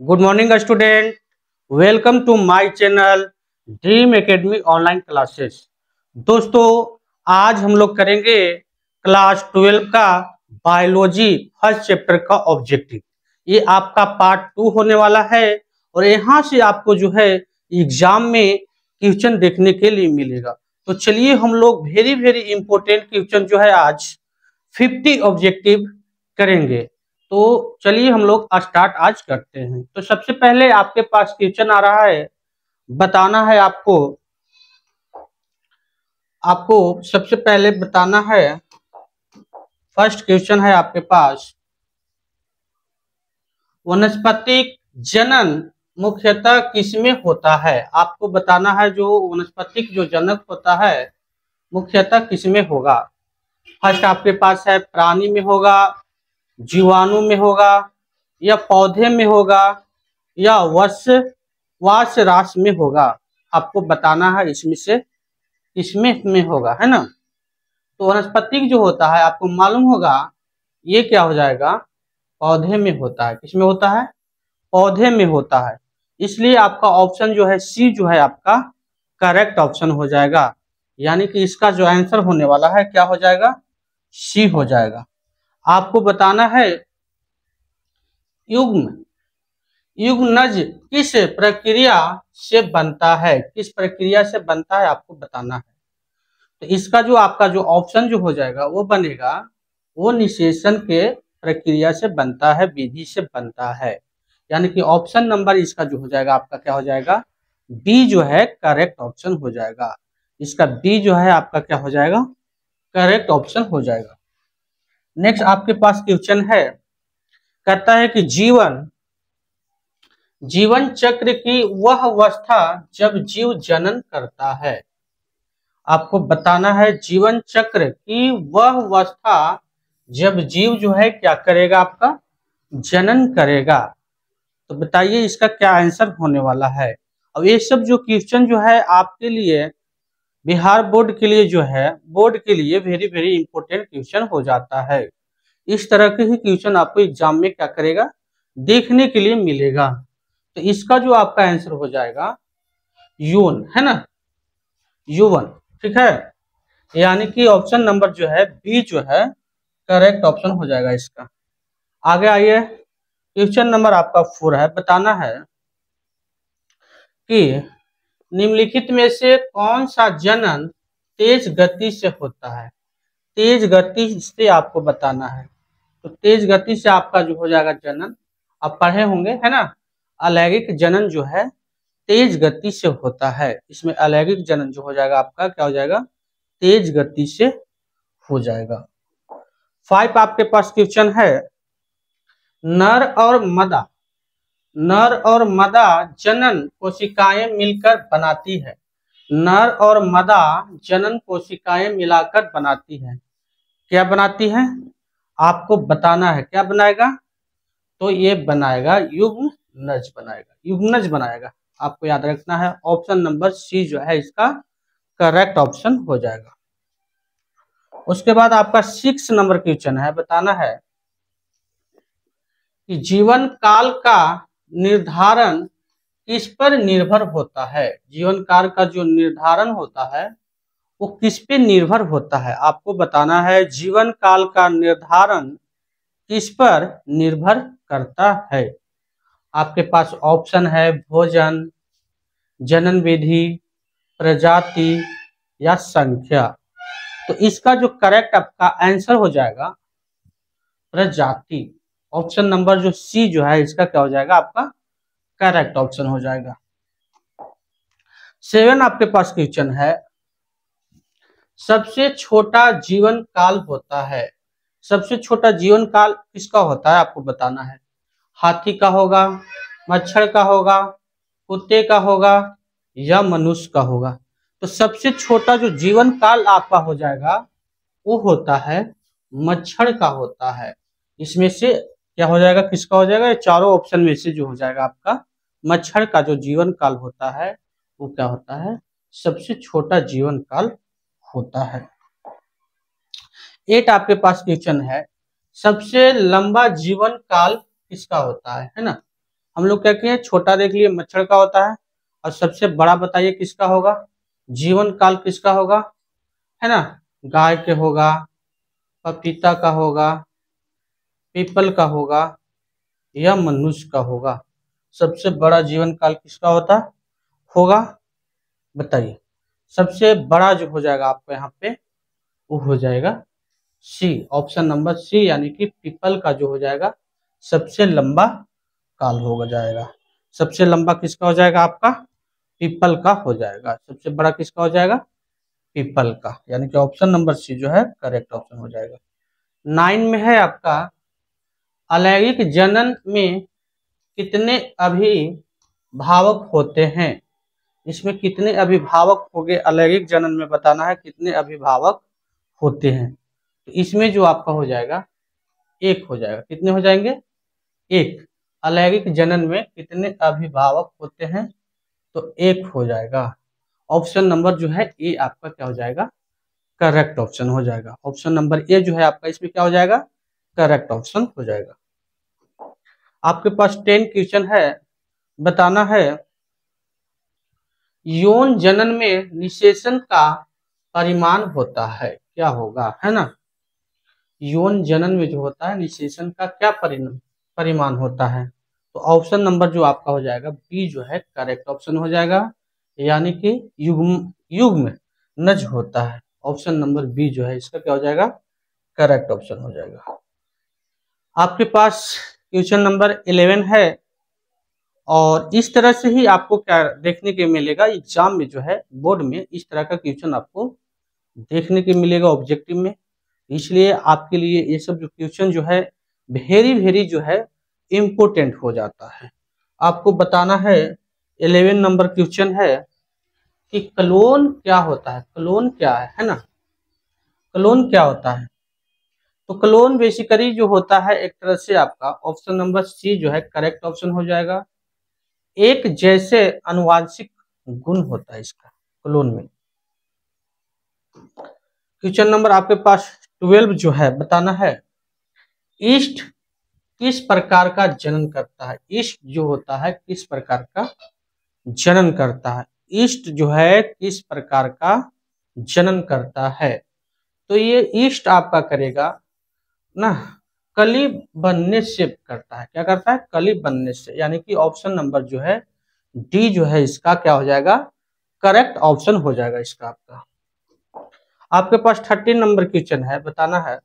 Good morning student, welcome to my channel Dream Academy online classes. दोस्तों, आज हम लोग करेंगे क्लास 12 का बायोलॉजी फर्स्ट चैप्टर का ऑब्जेक्टिव। ये आपका पार्ट 2 होने वाला है और यहाँ से आपको जो है एग्जाम में क्वेश्चन देखने के लिए मिलेगा। तो चलिए हम लोग वेरी इंपॉर्टेंट क्वेश्चन जो है आज 50 ऑब्जेक्टिव करेंगे। तो चलिए हम लोग स्टार्ट आज करते हैं। तो सबसे पहले आपके पास क्वेश्चन आ रहा है, बताना है आपको सबसे पहले बताना है। फर्स्ट क्वेश्चन है आपके पास, वनस्पतिक जनन मुख्यतः किसमें होता है। आपको बताना है जो वनस्पतिक जो जनक होता है मुख्यतः किसमें होगा। फर्स्ट आपके पास है प्राणी में होगा, जीवाणु में होगा, या पौधे में होगा, या वास रास में होगा। आपको बताना है इसमें से किसमें में होगा, है ना। तो वनस्पतिक जो होता है आपको मालूम होगा ये क्या हो जाएगा, पौधे में होता है। किसमें होता है, पौधे में होता है। इसलिए आपका ऑप्शन जो है सी जो है आपका करेक्ट ऑप्शन हो जाएगा। यानी कि इसका जो आंसर होने वाला है क्या हो जाएगा, सी हो जाएगा। आपको बताना है युग्मनज किस प्रक्रिया से बनता है। किस प्रक्रिया से बनता है आपको बताना है। तो इसका जो आपका जो ऑप्शन जो हो जाएगा वो बनेगा, वो निषेचन के प्रक्रिया से बनता है, विधि से बनता है। यानी कि ऑप्शन नंबर इसका जो हो जाएगा आपका क्या हो जाएगा, बी जो है करेक्ट ऑप्शन हो जाएगा। इसका बी जो है आपका क्या हो जाएगा, करेक्ट ऑप्शन हो जाएगा। नेक्स्ट आपके पास क्वेश्चन है, कहता है कि जीवन चक्र की वह अवस्था जब जीव जनन करता है। आपको बताना है जीवन चक्र की वह अवस्था जब जीव जो है क्या करेगा, आपका जनन करेगा। तो बताइए इसका क्या आंसर होने वाला है। अब ये सब जो क्वेश्चन जो है आपके लिए बिहार बोर्ड के लिए जो है, बोर्ड के लिए वेरी इंपॉर्टेंट क्वेश्चन हो जाता है। इस तरह के ही क्वेश्चन आपको एग्जाम में क्या करेगा, देखने के लिए मिलेगा। तो इसका जो आपका आंसर हो जाएगा यून, है ना, U1, ठीक है। यानी कि ऑप्शन नंबर जो है बी जो है करेक्ट ऑप्शन हो जाएगा इसका। आगे आइए, क्वेश्चन नंबर आपका 4 है, बताना है कि निम्नलिखित में से कौन सा जनन तेज गति से होता है। तेज गति से आपको बताना है। तो तेज गति से आपका जो हो जाएगा जनन, आप पढ़े होंगे, है ना। अलैंगिक जनन जो है तेज गति से होता है। इसमें अलैंगिक जनन जो हो जाएगा आपका क्या हो जाएगा, तेज गति से हो जाएगा। 5 आपके पास क्वेश्चन है, नर और मदा जनन कोशिकाएं मिलकर बनाती है। नर और मदा जनन कोशिकाएं मिलाकर बनाती है। क्या बनाती है आपको बताना है, क्या बनाएगा। तो ये बनाएगा युग्मनज बनाएगा, युग्मनज बनाएगा। आपको याद रखना है ऑप्शन नंबर सी जो है इसका करेक्ट ऑप्शन हो जाएगा। उसके बाद आपका 6 नंबर क्वेश्चन है, बताना है कि जीवन काल का निर्धारण किस पर निर्भर होता है। जीवन काल का जो निर्धारण होता है वो किस पे निर्भर होता है। आपको बताना है जीवन काल का निर्धारण किस पर निर्भर करता है। आपके पास ऑप्शन है भोजन, जनन विधि, प्रजाति या संख्या। तो इसका जो करेक्ट आपका आंसर हो जाएगा प्रजाति। ऑप्शन नंबर जो सी जो है इसका क्या हो जाएगा, आपका करेक्ट ऑप्शन हो जाएगा। 7 आपके पास क्वेश्चन है, सबसे छोटा जीवन काल होता है। सबसे छोटा जीवन काल किसका होता है आपको बताना है। हाथी का होगा, मच्छर का होगा, कुत्ते का होगा, या मनुष्य का होगा। तो सबसे छोटा जो जीवन काल आपका हो जाएगा वो होता है मच्छर का होता है। इसमें से क्या हो जाएगा, किसका हो जाएगा, ये चारों ऑप्शन में से जो हो जाएगा आपका मच्छर का जो जीवन काल होता है वो क्या होता है, सबसे छोटा जीवन काल होता है। 8 आपके पास क्वेश्चन है, सबसे लंबा जीवन काल किसका होता है ना। हम लोग क्या किए, छोटा देख लिए मच्छर का होता है, और सबसे बड़ा बताइए किसका होगा, जीवन काल किसका होगा, है ना, गाय के होगा, पपीता का होगा, पीपल का होगा, या मनुष्य का होगा। सबसे बड़ा जीवन काल किसका होगा बताइए। सबसे बड़ा जो हो जाएगा आपको यहाँ पे वो हो जाएगा सी, ऑप्शन नंबर सी, यानी कि पीपल का जो हो जाएगा सबसे लंबा काल होगा जाएगा। सबसे लंबा किसका हो जाएगा आपका, पीपल का हो जाएगा। सबसे बड़ा किसका हो जाएगा, पीपल का, यानी कि ऑप्शन नंबर सी जो है करेक्ट ऑप्शन हो जाएगा। 9 में है आपका, अलैंगिक जनन में कितने अभिभावक होते हैं। इसमें कितने अभिभावक हो गए, अलैंगिक जनन में बताना है कितने अभिभावक होते हैं। तो इसमें जो आपका हो जाएगा एक हो जाएगा। कितने हो जाएंगे, एक। अलैंगिक जनन में कितने अभिभावक होते हैं, तो एक हो जाएगा। ऑप्शन नंबर जो है ए आपका क्या हो जाएगा, करेक्ट ऑप्शन हो जाएगा। ऑप्शन नंबर ए जो है आपका इसमें क्या हो जाएगा, करेक्ट ऑप्शन हो जाएगा। आपके पास 10 क्वेश्चन है, बताना है यौन जनन में निषेचन का परिमाण होता है, क्या होगा, है ना। यौन जनन में जो होता है निषेचन का क्या परिमाण होता है, तो ऑप्शन नंबर जो आपका हो जाएगा बी जो है करेक्ट ऑप्शन हो जाएगा, यानी कि युग्म नज होता है। ऑप्शन नंबर बी जो है इसका क्या हो जाएगा, करेक्ट ऑप्शन हो जाएगा। आपके पास क्वेश्चन नंबर 11 है, और इस तरह से ही आपको क्या देखने के मिलेगा एग्जाम में जो है बोर्ड में, इस तरह का क्वेश्चन आपको देखने के मिलेगा ऑब्जेक्टिव में। इसलिए आपके लिए ये सब जो क्वेश्चन जो है वेरी वेरी जो है इम्पोर्टेंट हो जाता है। आपको बताना है 11 नंबर क्वेश्चन है कि क्लोन क्या होता है। क्लोन क्या है ना, क्लोन क्या होता है, तो क्लोन बेसिकली जो होता है एक तरह से आपका ऑप्शन नंबर सी जो है करेक्ट ऑप्शन हो जाएगा। एक जैसे अनुवांशिक गुण होता है इसका क्लोन में। क्वेश्चन नंबर आपके पास 12 जो है बताना है ईस्ट किस प्रकार का जनन करता है। ईस्ट जो होता है किस प्रकार का जनन करता है, ईस्ट जो है किस प्रकार का जनन करता है, तो ये ईस्ट आपका करेगा ना कली बनने से करता है। क्या करता है, कली बनने से, यानी कि ऑप्शन नंबर जो है डी जो है इसका क्या हो जाएगा, करेक्ट ऑप्शन हो जाएगा इसका आपका। आपके पास 13 नंबर क्वेश्चन है, बताना है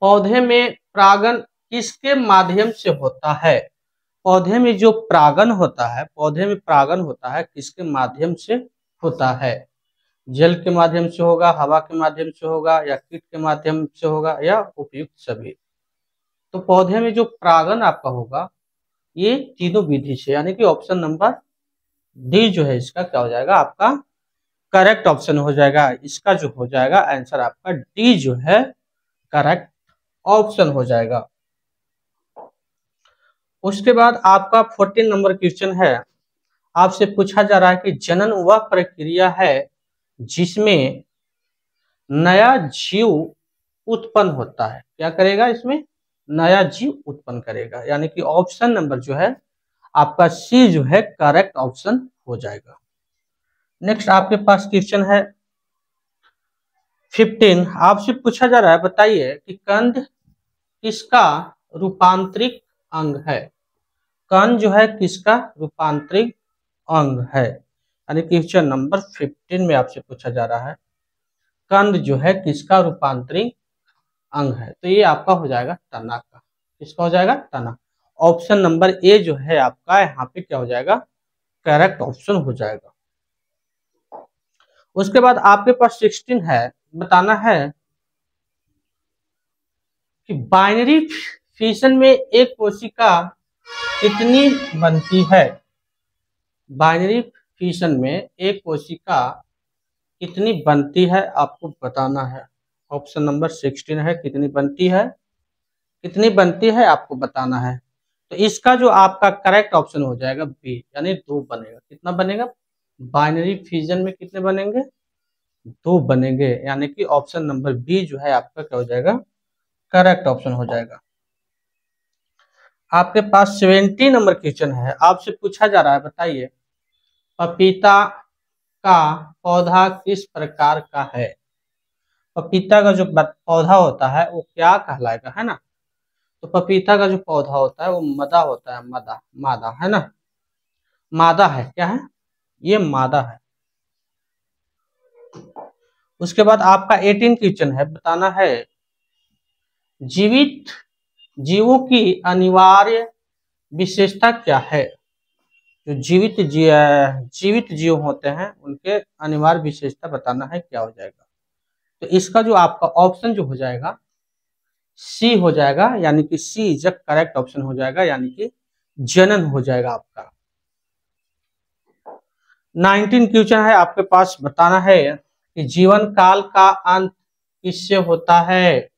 पौधे में परागण किसके माध्यम से होता है। पौधे में जो परागण होता है, पौधे में परागण होता है किसके माध्यम से होता है, जल के माध्यम से होगा, हवा के माध्यम से होगा, या कीट के माध्यम से होगा, या उपयुक्त सभी। तो पौधे में जो परागण आपका होगा ये तीनों विधि से, यानी कि ऑप्शन नंबर डी जो है इसका क्या हो जाएगा आपका करेक्ट ऑप्शन हो जाएगा। इसका जो हो जाएगा आंसर आपका डी जो है करेक्ट ऑप्शन हो जाएगा। उसके बाद आपका 14 नंबर क्वेश्चन है, आपसे पूछा जा रहा है कि जनन वह प्रक्रिया है जिसमें नया जीव उत्पन्न होता है। क्या करेगा, इसमें नया जीव उत्पन्न करेगा, यानी कि ऑप्शन नंबर जो है आपका सी जो है करेक्ट ऑप्शन हो जाएगा। नेक्स्ट आपके पास क्वेश्चन है 15, आपसे पूछा जा रहा है बताइए कि कंद किसका रूपांतरिक अंग है। कंद जो है किसका रूपांतरिक अंग है, यानी क्वेश्चन नंबर 15 में आपसे पूछा जा रहा है कंद जो है किसका रूपांतरिक अंग है, तो ये आपका हो जाएगा तना का। किसका हो जाएगा, तना। ऑप्शन नंबर ए जो है आपका यहाँ पे क्या हो जाएगा करेक्ट ऑप्शन हो जाएगा। उसके बाद आपके पास 16 है, बताना है कि बाइनरी फिशन में एक कोशिका कितनी बनती है। बाइनरी फिशन में एक कोशिका कितनी बनती है आपको बताना है। ऑप्शन नंबर 16 है, कितनी बनती है, कितनी बनती है आपको बताना है। तो इसका जो आपका करेक्ट ऑप्शन हो जाएगा बी, यानी 2 बनेगा। कितना बनेगा, बाइनरी फिजन में कितने बनेंगे, 2 बनेंगे, यानी कि ऑप्शन नंबर बी जो है आपका क्या हो जाएगा करेक्ट ऑप्शन हो जाएगा। आपके पास 70 नंबर क्वेश्चन है। आपसे पूछा जा रहा है, बताइए पपीता का पौधा किस प्रकार का है। पपीता का जो पौधा होता है वो क्या कहलाएगा, है ना। तो पपीता का जो पौधा होता है वो मदा होता है, मदा, मादा, है ना, मादा है, क्या है ये, मादा है। उसके बाद आपका 18 क्वेश्चन है, बताना है जीवित जीवों की अनिवार्य विशेषता क्या है। जो जीवित जीव होते हैं उनके अनिवार्य विशेषता बताना है, क्या हो जाएगा। तो इसका जो आपका ऑप्शन जो हो जाएगा सी हो जाएगा, यानी कि सी इज द करेक्ट ऑप्शन हो जाएगा, यानी कि जनन हो जाएगा आपका। 19 क्वेश्चन है आपके पास, बताना है कि जीवन काल का अंत किससे होता है।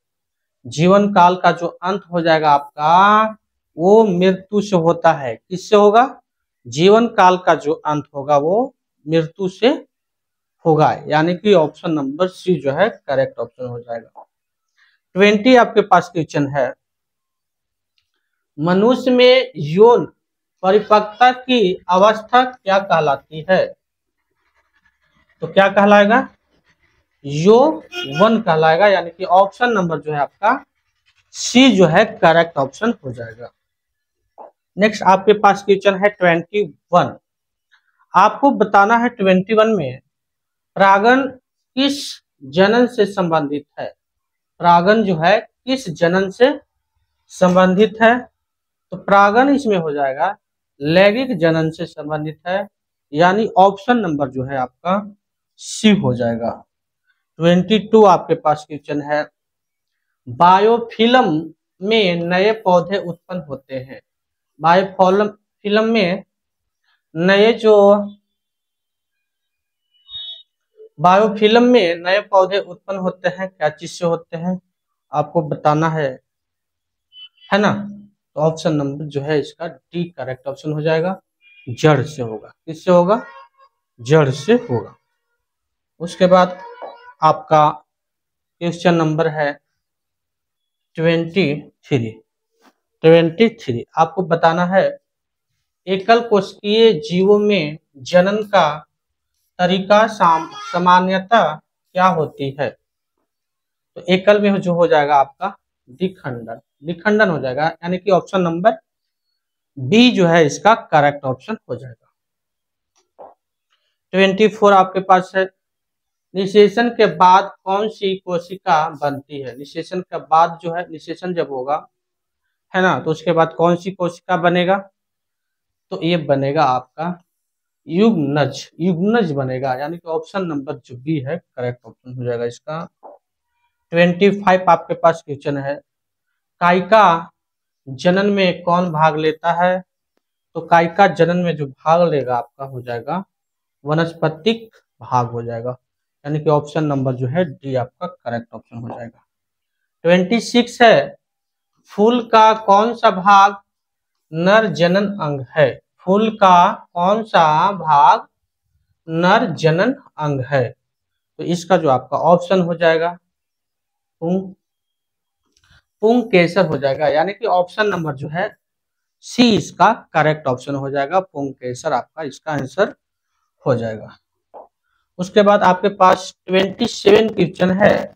जीवन काल का जो अंत हो जाएगा आपका वो मृत्यु से होता है। किससे होगा, जीवन काल का जो अंत होगा वो मृत्यु से होगा, यानी कि ऑप्शन नंबर सी जो है करेक्ट ऑप्शन हो जाएगा। 20 आपके पास क्वेश्चन है, मनुष्य में यौन परिपक्वता की अवस्था क्या कहलाती है। तो क्या कहलाएगा, यौवन कहलाएगा, यानी कि ऑप्शन नंबर जो है आपका सी जो है करेक्ट ऑप्शन हो जाएगा। नेक्स्ट आपके पास क्वेश्चन है 21। आपको बताना है 21 में परागण किस जनन से संबंधित है। परागण जो है किस जनन से संबंधित है। तो परागण इसमें हो जाएगा लैंगिक जनन से संबंधित है, यानी ऑप्शन नंबर जो है आपका सी हो जाएगा। 22 आपके पास क्वेश्चन है, बायोफिल्म में नए पौधे उत्पन्न होते हैं। बायोफिल्म में नए जो बायोफिल्म में नए पौधे उत्पन्न होते हैं, क्या चीज से होते हैं आपको बताना है ना। तो ऑप्शन नंबर जो है इसका डी करेक्ट ऑप्शन हो जाएगा, जड़ से होगा। किससे होगा, जड़ से होगा। उसके बाद आपका क्वेश्चन नंबर है 23। आपको बताना है एकल कोशिकीय जीवों में जनन का तरीका सामान्यतः क्या होती है। तो एकल में जो हो जाएगा आपका दिखंडन हो जाएगा, यानी कि ऑप्शन नंबर बी जो है इसका करेक्ट ऑप्शन हो जाएगा। 24 आपके पास है, निषेचन के बाद कौन सी कोशिका बनती है। निषेचन के बाद जो है, निषेचन जब होगा है ना, तो उसके बाद कौन सी कोशिका बनेगा। तो ये बनेगा आपका युग्मनज बनेगा, यानी कि ऑप्शन नंबर जो बी है करेक्ट ऑप्शन हो जाएगा इसका। 25 आपके पास क्वेश्चन है, कायिका जनन में कौन भाग लेता है। तो कायिका जनन में जो भाग लेगा आपका हो जाएगा वनस्पतिक भाग हो जाएगा, यानी कि ऑप्शन नंबर जो है डी आपका करेक्ट ऑप्शन हो जाएगा। 26 है, फूल का कौन सा भाग नर जनन अंग है। फूल का कौन सा भाग नर जनन अंग है। तो इसका जो आपका ऑप्शन हो जाएगा पुंकेसर हो जाएगा, यानी कि ऑप्शन नंबर जो है सी इसका करेक्ट ऑप्शन हो जाएगा, पुंकेसर आपका इसका आंसर हो जाएगा। उसके बाद आपके पास 27 क्वेश्चन है।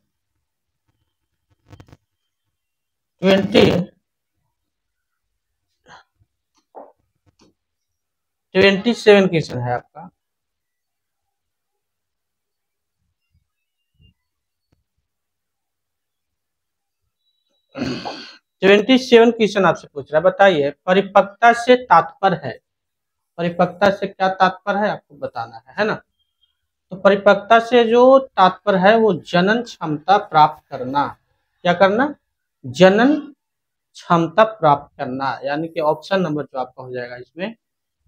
27 क्वेश्चन है आपका। ट्वेंटी सेवन क्वेश्चन आपसे पूछ रहा है, बताइए परिपक्वता से तात्पर्य है। परिपक्वता से क्या तात्पर्य है आपको बताना है ना। तो परिपक्वता से जो तात्पर्य है वो जनन क्षमता प्राप्त करना। क्या करना, जनन क्षमता प्राप्त करना, यानी कि ऑप्शन नंबर जो आपका हो जाएगा इसमें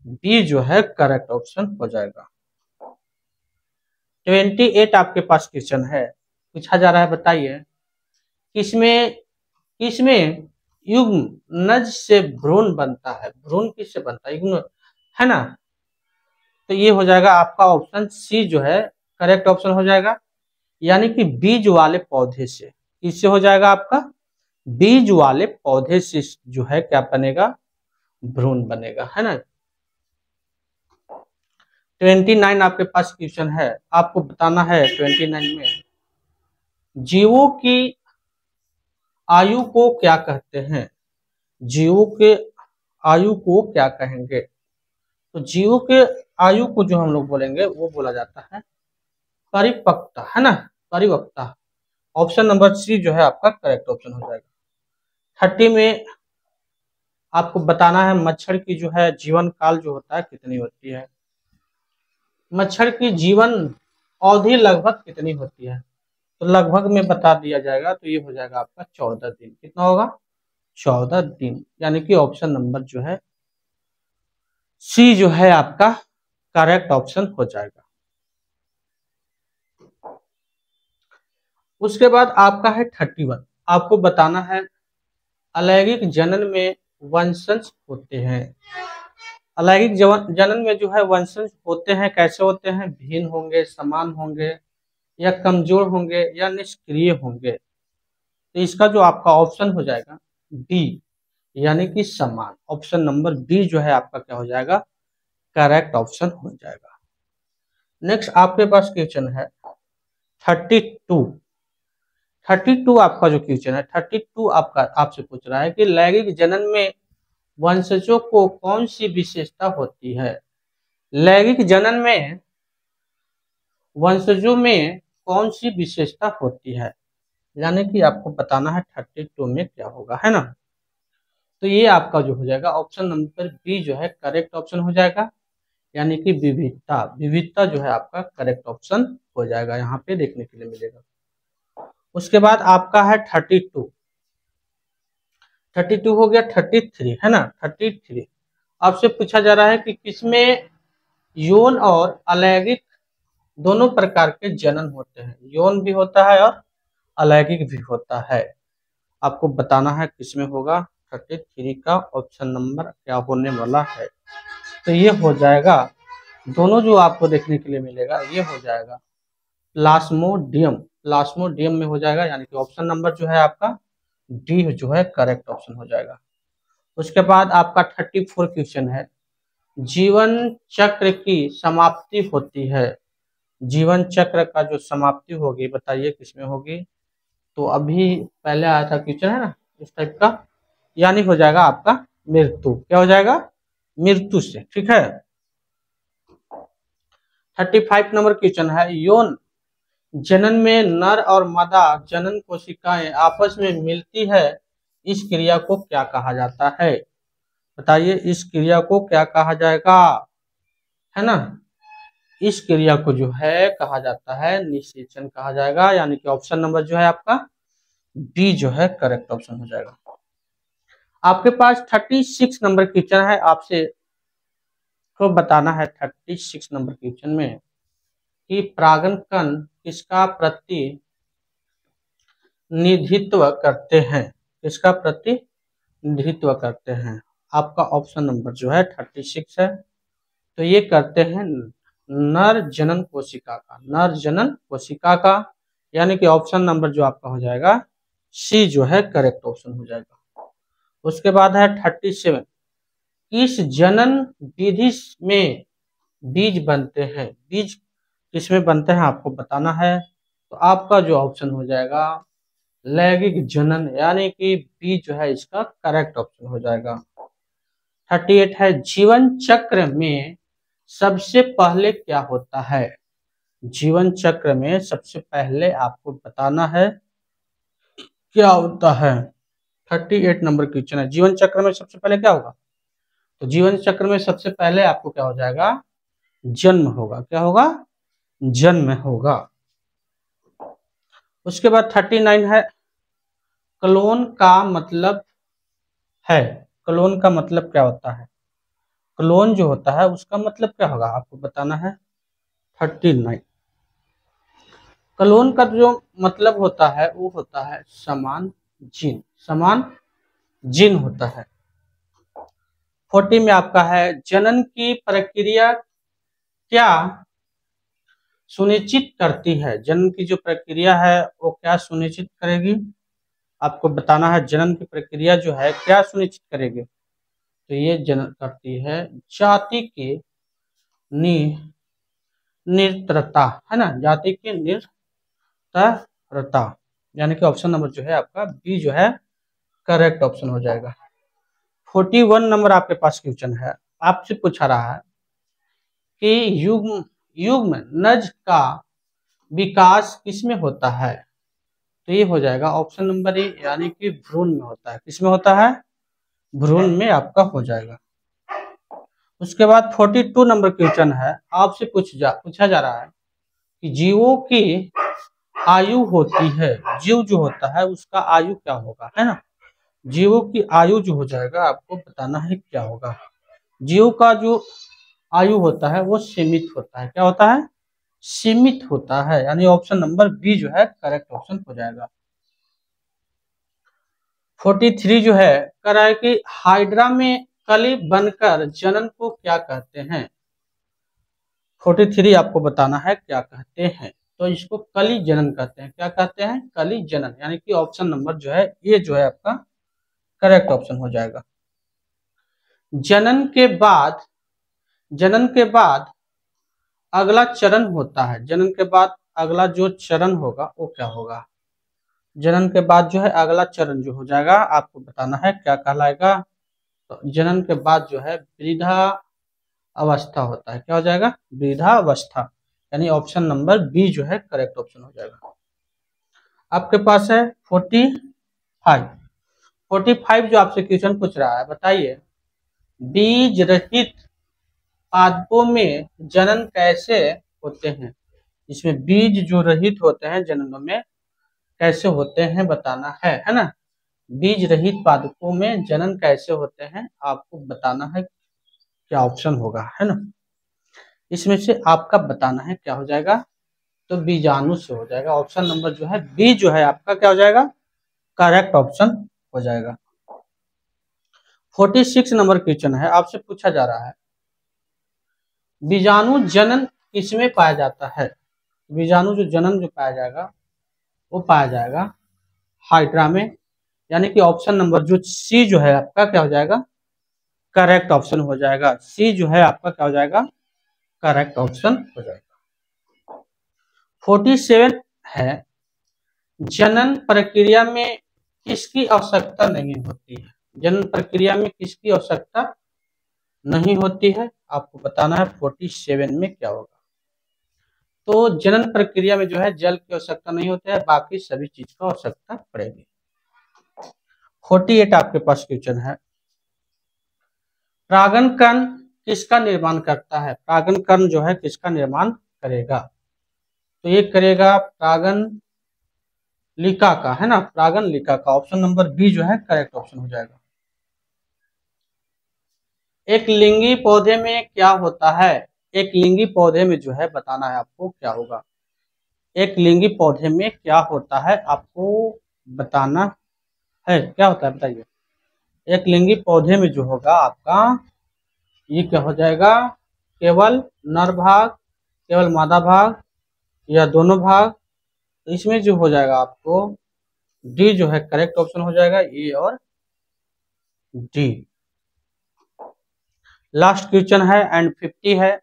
बी जो है करेक्ट ऑप्शन हो जाएगा। 28 आपके पास क्वेश्चन है, पूछा जा रहा है, बताइए किसमें युग्मनज से भ्रूण बनता है। भ्रूण किससे बनता है, युग्म, है ना। तो ये हो जाएगा आपका ऑप्शन सी जो है करेक्ट ऑप्शन हो जाएगा, यानी कि बीज वाले पौधे से। किससे हो जाएगा आपका, बीज वाले पौधे से जो है क्या बनेगा, भ्रूण बनेगा, है ना। 29 आपके पास क्वेश्चन है, आपको बताना है 29 में जीवों की आयु को क्या कहते हैं। जीवों के आयु को क्या कहेंगे। तो जीवों के आयु को जो हम लोग बोलेंगे वो बोला जाता है परिपक्वता, है ना, परिपक्वता। ऑप्शन नंबर सी जो है आपका करेक्ट ऑप्शन हो जाएगा। 30 में आपको बताना है मच्छर की जो है जीवन काल जो होता है कितनी होती है। मच्छर की जीवन अवधि लगभग कितनी होती है, तो लगभग में बता दिया जाएगा, तो ये हो जाएगा आपका 14 दिन। कितना होगा, 14 दिन, यानी कि ऑप्शन नंबर जो है सी जो है आपका करेक्ट ऑप्शन हो जाएगा। उसके बाद आपका है 31, आपको बताना है अलैंगिक जनन में वंशज होते हैं। अलैंगिक जनन में जो है वंशज होते हैं, कैसे होते हैं, भिन्न होंगे, समान होंगे, या कमजोर होंगे, या निष्क्रिय होंगे। तो इसका जो आपका ऑप्शन हो जाएगा बी, यानी कि समान। ऑप्शन नंबर बी जो है आपका क्या हो जाएगा, करेक्ट ऑप्शन हो जाएगा। नेक्स्ट आपके पास क्वेश्चन है 32 आपका जो क्वेश्चन है 32 आपका आपसे पूछ रहा है कि लैंगिक जनन में वंशजों को कौन सी विशेषता होती है। लैंगिक जनन में वंशजों में कौन सी विशेषता होती है, यानी कि आपको बताना है 32 में क्या होगा, है ना। तो ये आपका जो हो जाएगा ऑप्शन नंबर बी जो है करेक्ट ऑप्शन हो जाएगा, यानी कि विविधता। विविधता जो है आपका करेक्ट ऑप्शन हो जाएगा, यहाँ पे देखने के लिए मिलेगा। उसके बाद आपका है 32 हो गया। 33 है ना, 33 आपसे पूछा जा रहा है कि किसमें यौन और अलैंगिक दोनों प्रकार के जनन होते हैं। यौन भी होता है और अलैंगिक भी होता है, आपको बताना है किसमें होगा। 33 का ऑप्शन नंबर क्या होने वाला है, तो ये हो जाएगा दोनों जो आपको देखने के लिए मिलेगा, ये हो जाएगा प्लाज्मोडियम में हो जाएगा, यानी कि ऑप्शन नंबर जो है आपका डी जो है करेक्ट ऑप्शन हो जाएगा। उसके बाद आपका 34 क्वेश्चन है जीवन चक्र की समाप्ति होती है। जीवन चक्र का जो समाप्ति होगी बताइए किसमें होगी। तो अभी पहले आया था क्वेश्चन, है ना, इस टाइप का, यानी हो जाएगा आपका मृत्यु। क्या हो जाएगा, मृत्यु से, ठीक है। 35 नंबर क्वेश्चन है यौन जनन में नर और मादा जनन कोशिकाएं आपस में मिलती है, इस क्रिया को क्या कहा जाता है। बताइए इस क्रिया को क्या कहा जाएगा, है ना। इस क्रिया को जो है कहा जाता है निषेचन कहा जाएगा, यानी कि ऑप्शन नंबर जो है आपका बी जो है करेक्ट ऑप्शन हो जाएगा। आपके पास 36 नंबर क्वेश्चन है, आपसे को बताना है 36 नंबर क्वेश्चन में कि परागण कण किसका प्रतिनिधित्व करते हैं। किसका प्रतिनिधित्व करते हैं, आपका ऑप्शन नंबर जो है 36 है। तो ये करते हैं नर जनन कोशिका का, नर जनन कोशिका का, यानी कि ऑप्शन नंबर जो आपका हो जाएगा सी जो है करेक्ट ऑप्शन हो जाएगा। उसके बाद है 37 किस जनन विधि में बीज बनते हैं। बीज किसमें बनते हैं आपको बताना है, तो आपका जो ऑप्शन हो जाएगा लैंगिक जनन, यानी कि बी जो है इसका करेक्ट ऑप्शन हो जाएगा। 38 है जीवन चक्र में सबसे पहले क्या होता है। जीवन चक्र में सबसे पहले आपको बताना है क्या होता है। 38 नंबर क्वेश्चन है जीवन चक्र में सबसे पहले क्या होगा। तो जीवन चक्र में सबसे पहले आपको क्या हो जाएगा, जन्म होगा। क्या होगा, जन्म होगा। उसके बाद 39 है क्लोन का मतलब है। क्लोन का मतलब क्या होता है, क्लोन जो होता है उसका मतलब क्या होगा आपको बताना है। 39 क्लोन का जो मतलब होता है वो होता है समान जीन, समान जीन होता है। 40 में आपका है जनन की प्रक्रिया क्या सुनिश्चित करती है। जनन की जो प्रक्रिया है वो क्या सुनिश्चित करेगी। आपको बताना है जनन की प्रक्रिया जो है क्या सुनिश्चित करेगी। तो ये जनन करती है जाति की निरंतरता, है ना, जाति की निरंतरता, यानी कि ऑप्शन नंबर जो है आपका बी जो है करेक्ट ऑप्शन हो जाएगा। 41 नंबर आपके पास क्वेश्चन है, आपसे पूछा रहा है कि युग्म युग्म नज का विकास किसमें होता है। तो ये हो जाएगा ऑप्शन नंबर ए, यानी कि भ्रूण में होता है। किसमें होता है? भ्रूण में आपका हो जाएगा। उसके बाद 42 नंबर क्वेश्चन है, आपसे पूछा जा रहा है कि जीवों की आयु होती है, जीव जो होता है उसका आयु क्या होगा, है ना। जीवों की आयु जो हो जाएगा आपको बताना है क्या होगा। जीव का जो आयु होता है वो सीमित होता है। क्या होता है? सीमित होता है, यानी ऑप्शन नंबर बी जो है करेक्ट ऑप्शन हो जाएगा। 43 जो है कह रहा है कि हाइड्रा में कली बनकर जनन को क्या कहते हैं। 43 आपको बताना है क्या कहते हैं। तो इसको कली जनन कहते हैं। क्या कहते हैं? कली जनन, यानी कि ऑप्शन नंबर जो है ये जो है आपका करेक्ट ऑप्शन हो जाएगा। जनन के बाद अगला चरण होता है। जनन के बाद अगला जो चरण होगा वो क्या होगा। जनन के बाद जो है अगला चरण जो हो जाएगा आपको बताना है क्या कहलाएगा। तो जनन के बाद जो है वृद्धा अवस्था होता है। क्या हो जाएगा? वृद्धा अवस्था, यानी ऑप्शन नंबर बी जो है करेक्ट ऑप्शन हो जाएगा। आपके पास है 45 जो आपसे क्वेश्चन पूछ रहा है, बताइए बीज रहित पादपों में जनन कैसे होते हैं। इसमें बीज जो रहित होते हैं जननों में कैसे होते हैं बताना है ना। बीज रहित पादपों में जनन कैसे होते हैं आपको बताना है क्या ऑप्शन होगा, है ना। इसमें से आपका बताना है क्या हो जाएगा। तो बीजाणु से हो जाएगा। ऑप्शन नंबर जो है बी जो है आपका क्या हो जाएगा करेक्ट ऑप्शन हो जाएगा। 46 नंबर क्वेश्चन है, आपसे पूछा जा रहा है बीजाणु जनन किसमें पाया जाता है। बीजाणु जो जनन जो पाया जाएगा वो पाया जाएगा हाइड्रा में, यानी कि ऑप्शन नंबर जो सी जो है आपका क्या हो जाएगा करेक्ट ऑप्शन हो जाएगा। सी जो है आपका क्या हो जाएगा करेक्ट ऑप्शन हो जाएगा। 47 है जनन प्रक्रिया में किसकी आवश्यकता नहीं होती है। जनन प्रक्रिया में किसकी आवश्यकता नहीं होती है आपको बताना है 47 में क्या होगा। तो जनन प्रक्रिया में जो है जल की आवश्यकता नहीं होती है, बाकी सभी चीज का आवश्यकता पड़ेगी। 48 आपके पास क्वेश्चन है परागन कण किसका निर्माण करता है। परागन कण जो है किसका निर्माण करेगा। तो ये करेगा परागन लिका का, है ना, परागन लिका का। ऑप्शन नंबर बी जो है करेक्ट ऑप्शन हो जाएगा। एक लिंगी पौधे में क्या होता है। एक लिंगी पौधे में जो है बताना है आपको क्या होगा। एक लिंगी पौधे में क्या होता है आपको बताना है क्या होता है बताइए। एक लिंगी पौधे में जो होगा आपका ये क्या हो जाएगा केवल नर भाग, केवल मादा भाग या दोनों भाग। तो इसमें जो हो जाएगा आपको डी जो है करेक्ट ऑप्शन हो जाएगा, ए और डी। लास्ट क्वेश्चन है एंड 50 है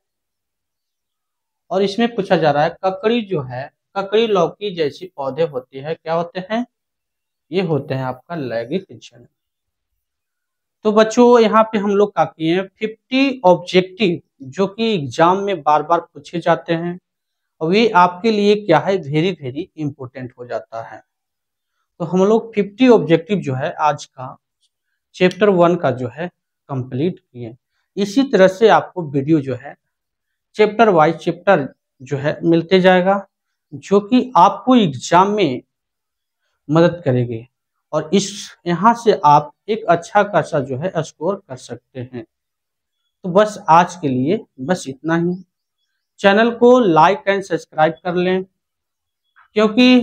और इसमें पूछा जा रहा है ककड़ी जो है ककड़ी लौकी जैसी पौधे होती है क्या होते हैं। ये होते हैं आपका लैंगिक जनन। तो बच्चों यहाँ पे हम लोग क्या किए हैं 50 ऑब्जेक्टिव जो कि एग्जाम में बार बार पूछे जाते हैं और ये आपके लिए क्या है वेरी वेरी इंपॉर्टेंट हो जाता है। तो हम लोग 50 ऑब्जेक्टिव जो है आज का चैप्टर 1 का जो है कंप्लीट किए। इसी तरह से आपको वीडियो जो है चैप्टर वाइज चैप्टर जो है मिलते जाएगा जो कि आपको एग्जाम में मदद करेगी और इस यहाँ से आप एक अच्छा खासा जो है स्कोर कर सकते हैं। तो बस आज के लिए बस इतना ही। चैनल को लाइक एंड सब्सक्राइब कर लें क्योंकि